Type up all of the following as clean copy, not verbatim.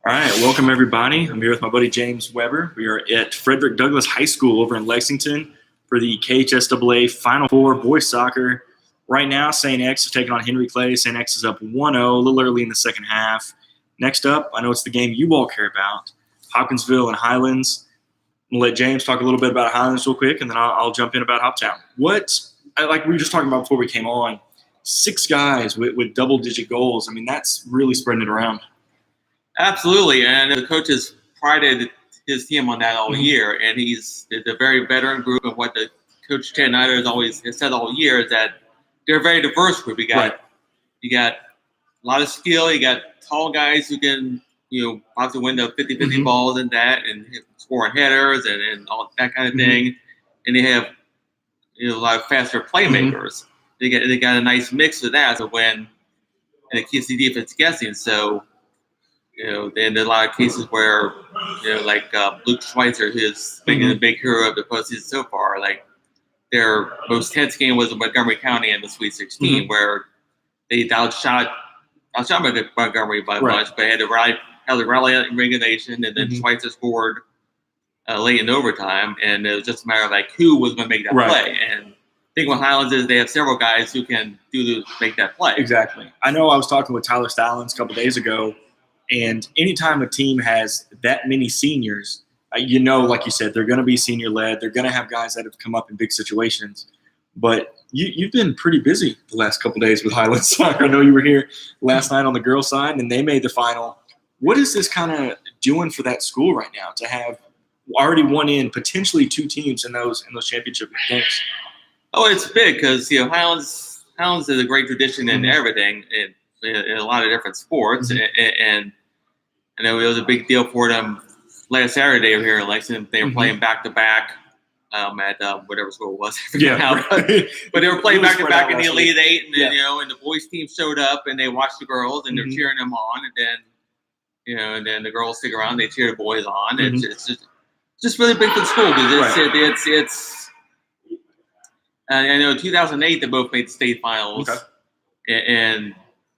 All right, welcome everybody. I'm here with my buddy James Weber. We are at Frederick Douglass High School over in Lexington for the KHSAA Final Four boys soccer. Right now, St. X is taking on Henry Clay. St. X is up 1-0, a little early in the second half. Next up, I know it's the game you all care about, Hopkinsville and Highlands. I'm going to let James talk a little bit about Highlands real quick, and then I'll jump in about Hoptown. Like we were just talking about before we came on, 6 guys with double-digit goals. I mean, that's really spreading it around. Absolutely, and the coach has prided his team on that all year, and he's a very veteran group. And what the coach Ted Snyder has said all year is that they're a very diverse group. You got a lot of skill. You got tall guys who can obviously win the 50-50 balls and that, and scoring headers and all that kind of thing. And they have a lot of faster playmakers. They got a nice mix of that. So and it keeps the defense guessing. So. Then there are a lot of cases where, like Luke Schweitzer, who's making a big hero of the postseason so far. Like their most tense game was in Montgomery County in the Sweet 16, where they outshot Montgomery by much, but had to rally out in regulation, and then Schweitzer scored late in overtime, and it was just a matter of like who was going to make that play. And the thing with Highlands is they have several guys who can make that play. Exactly. I know I was talking with Tyler Stallings a couple days ago. And anytime a team has that many seniors, like you said, they're going to be senior-led. They're going to have guys that have come up in big situations. But you've been pretty busy the last couple of days with Highlands Soccer. I know you were here last night on the girls' side, and they made the final. What is this kind of doing for that school right now to have already won in potentially 2 teams in those championship games? Oh, it's big because Highlands is a great tradition in everything in a lot of different sports, and I know it was a big deal for them last Saturday here in Lexington. They were playing back-to-back at whatever school it was. But they were playing back-to-back in the Elite Eight, and and the boys team showed up, and they watched the girls, and they're cheering them on, and then the girls stick around, they cheer the boys on. It's just really big for the school because it's. I know in 2008 they both made the state finals, and.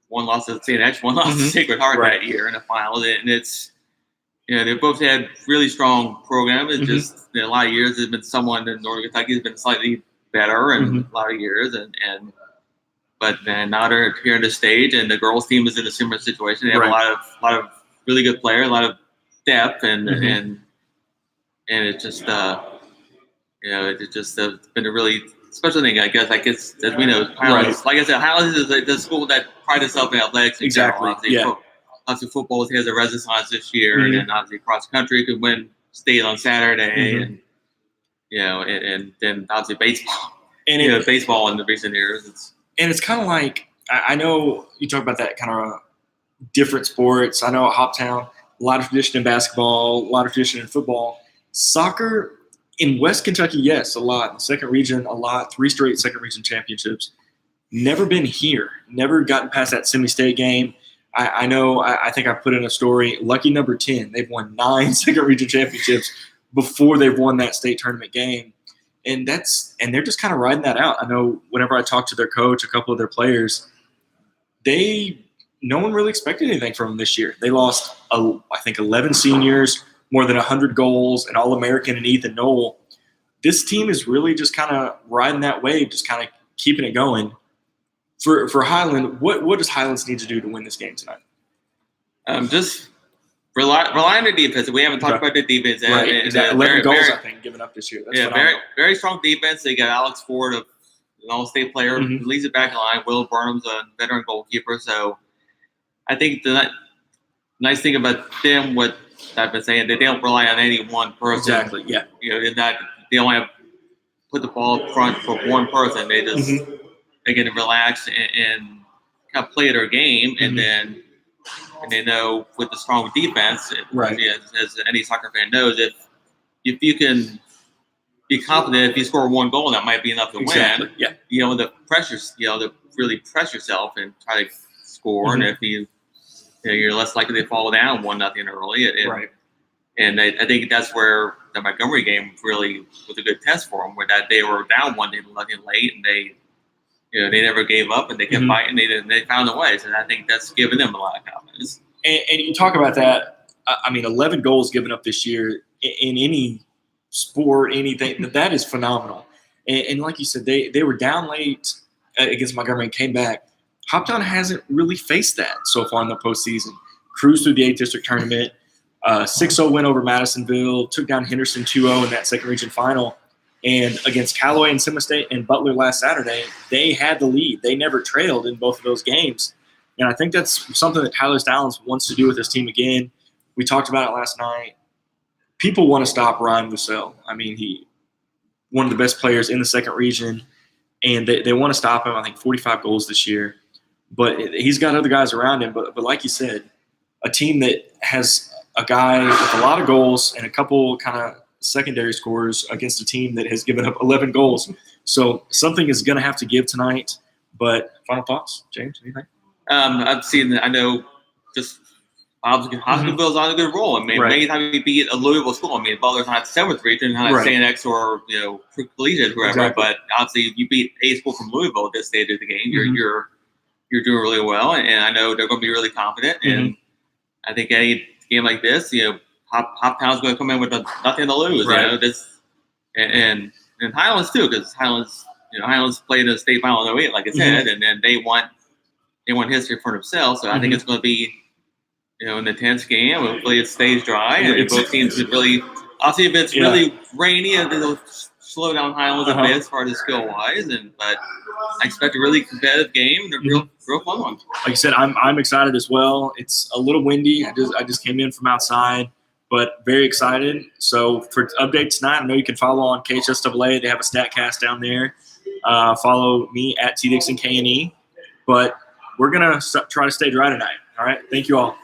One lost to St. X, one lost to Sacred Heart that year in the finals, and it's they both had really strong programs. It's just in a lot of years there's been someone in Northern Kentucky has been slightly better in a lot of years, but now they're here on the stage, and the girls team is in a similar situation. They have a lot of really good players, a lot of depth, and it's just it's just been a really special thing, I guess. Like as we know, Highlands. Like I said, Highlands is the school that prides itself in athletics. Exactly. Obviously, football has a renaissance this year, and then obviously cross country could win state on Saturday, and then obviously baseball. And baseball in the recent years. It's kind of like I know you talk about that kind of different sports. I know at Hoptown, a lot of tradition in basketball, a lot of tradition in football, soccer. In West Kentucky, yes, a lot. In the second region, a lot. 3 straight second region championships. Never been here. Never gotten past that semi-state game. I know. I think I put in a story. Lucky number 10. They've won 9 second region championships before they've won that state tournament game, and they're just kind of riding that out. I know. Whenever I talk to their coach, a couple of their players, no one really expected anything from them this year. They lost, I think, 11 seniors. More than 100 goals, an All-American and Ethan Knoll. This team is really just kind of riding that wave, just kind of keeping it going. For Highland, what does Highlands need to do to win this game tonight? Just rely on the defense. We haven't talked about the defense. Right, exactly. 11 goals, I think, given up this year. That's very, very strong defense. They got Alex Ford, an all-state player, who leads the back line. Will Burnham's a veteran goalkeeper. So I think the nice thing about them, what I've been saying, they don't rely on any one person. Exactly. Yeah. They only have put the ball up front for one person. They just they get to relax and kind of play their game, and they know with the strong defense, as any soccer fan knows, if you can be confident, if you score 1 goal, that might be enough to win. Yeah. The pressure, to really press yourself and try to score, and if you're less likely to fall down 1-0 early. And I think that's where the Montgomery game really was a good test for them, where that they were down 1-0 late, and they never gave up, and they kept fighting. They found a way. So I think that's given them a lot of confidence. And you talk about that I mean, 11 goals given up this year in any sport, anything, that is phenomenal. And like you said, they were down late against Montgomery and came back. Hoptown hasn't really faced that so far in the postseason. Cruised through the 8th District tournament, 6-0 win over Madisonville, took down Henderson 2-0 in that second region final. And against Callaway and Seminole State and Butler last Saturday, they had the lead. They never trailed in both of those games. And I think that's something that Tyler Stallings wants to do with his team again. We talked about it last night. People want to stop Ryan Mussel. I mean, he one of the best players in the second region, and they want to stop him. I think 45 goals this year. But he's got other guys around him. But like you said, a team that has a guy with a lot of goals and a couple kind of secondary scorers against a team that has given up 11 goals. So something is going to have to give tonight. But final thoughts, James, anything? I know just Hopkinsville's on a good roll. I mean, many times we beat a Louisville school. I mean, Butler's not 7th region, not St. X or Collegiate, whoever. Exactly. But obviously, you beat a school from Louisville at this stage of the game. You're doing really well, and I know they're going to be really confident. And I think any game like this, Hoptown's going to come in with nothing to lose. Right. And Highlands too, because Highlands played in the state final in 08, like I said, and then they want history for themselves. So I think it's going to be, an intense game. Hopefully it stays dry, and both teams would really. Obviously, if it's really rainy, it'll slow down Highlands a bit as far as skill wise. But I expect a really competitive game and a real fun one. Like I said, I'm excited as well. It's a little windy. I just came in from outside, but very excited. So for updates tonight, I know you can follow on KHSAA. They have a StatCast down there. Follow me at TDixonKNE. But we're gonna try to stay dry tonight. All right. Thank you all.